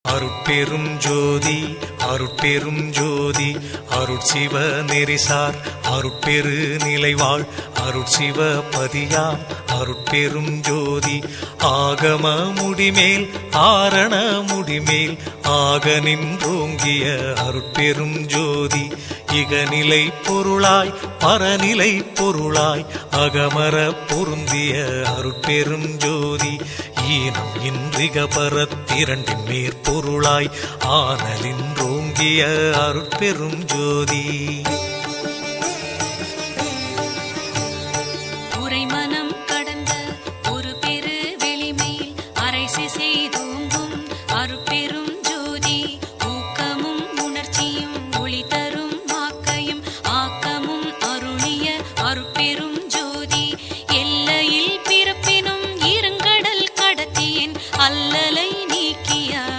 அருட்பெரும் ஜோதி அருட்பெரும் ஜோதி அருட்சிவ நெறிசார் அருட்பெரு நிலைவாழ் அருட்சிவ பதியாம் அருட்பெரும் ஜோதி ஆகம முடிமேல் ஆரண முடிமேல் ஆக நின்றோங்கிய அருட்பெரும் ஜோதி இகநிலை பொருளாய் பரநிலை பொருளாய் அகமர பொருந்திய அருட்பெரும் ஜோதி ஈனம் இன்றிக பரத்திரண்டின் மேற்பொருளாய் ஆனலின்றோங்கிய அருட்பெரும் ஜோதி உரைமனம் கடந்த ஒரு பெரு வெளிமேல் அரைசி செய்தோங்கும் அருட்பெரும்